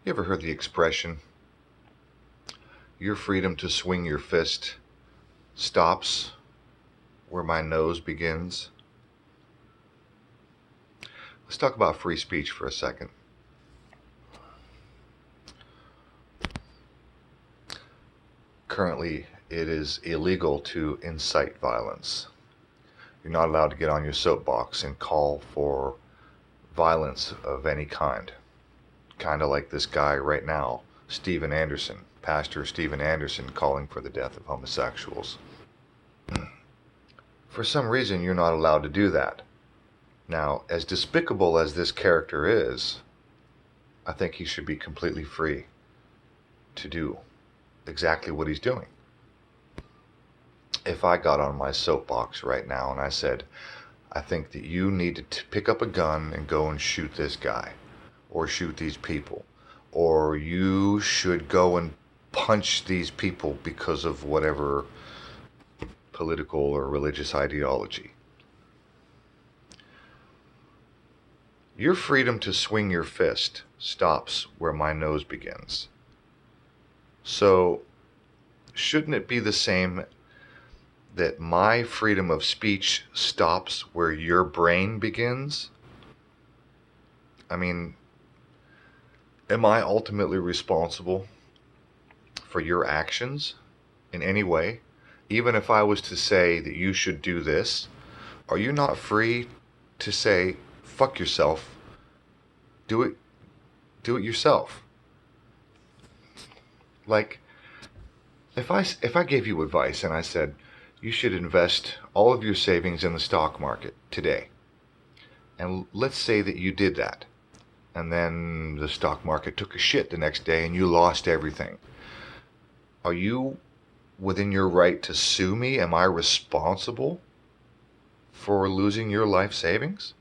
You ever heard the expression, your freedom to swing your fist stops where my nose begins? Let's talk about free speech for a second. Currently, it is illegal to incite violence. You're not allowed to get on your soapbox and call for violence of any kind. Kind of like this guy right now, Stephen Anderson, Pastor Stephen Anderson, calling for the death of homosexuals. For some reason, you're not allowed to do that. Now, as despicable as this character is, I think he should be completely free to do exactly what he's doing. If I got on my soapbox right now and I said, I think that you need to pick up a gun and go and shoot this guy, or shoot these people, or you should go and punch these people because of whatever political or religious ideology. Your freedom to swing your fist stops where my nose begins. So, shouldn't it be the same that my freedom of speech stops where your brain begins? I mean, am I ultimately responsible for your actions in any way? Even if I was to say that you should do this, are you not free to say, fuck yourself, do it yourself? Like, if I gave you advice and I said, you should invest all of your savings in the stock market today, and let's say that you did that, and then the stock market took a shit the next day and you lost everything. Are you within your right to sue me? Am I responsible for losing your life savings?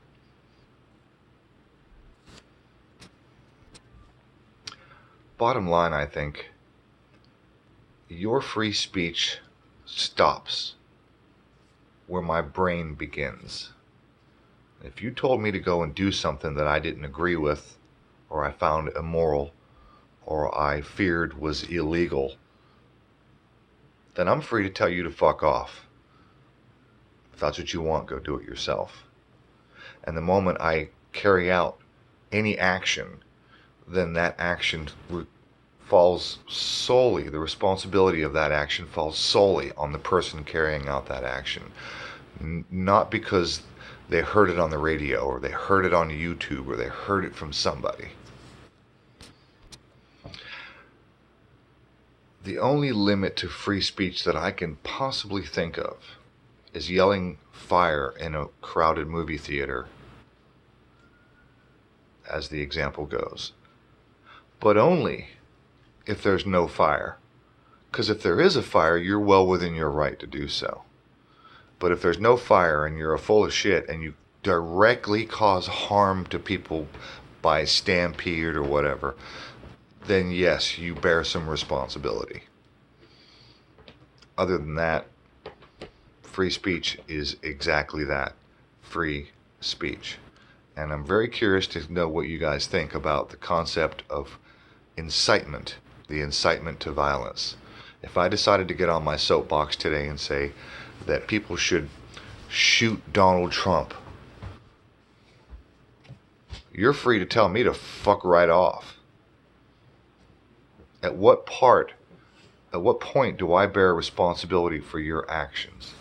Bottom line, I think, your free speech stops where my brain begins. If you told me to go and do something that I didn't agree with, or I found immoral, or I feared was illegal, then I'm free to tell you to fuck off. If that's what you want, go do it yourself. And the moment I carry out any action, then that action falls solely, the responsibility of that action falls solely on the person carrying out that action. Not because they heard it on the radio, or they heard it on YouTube, or they heard it from somebody. The only limit to free speech that I can possibly think of is yelling fire in a crowded movie theater, as the example goes. But only if there's no fire. Because if there is a fire, you're well within your right to do so. But if there's no fire and you're full of shit and you directly cause harm to people by stampede or whatever, then yes, you bear some responsibility. Other than that, free speech is exactly that, free speech. And I'm very curious to know what you guys think about the concept of incitement, the incitement to violence. If I decided to get on my soapbox today and say that people should shoot Donald Trump, you're free to tell me to fuck right off. At what point do I bear responsibility for your actions?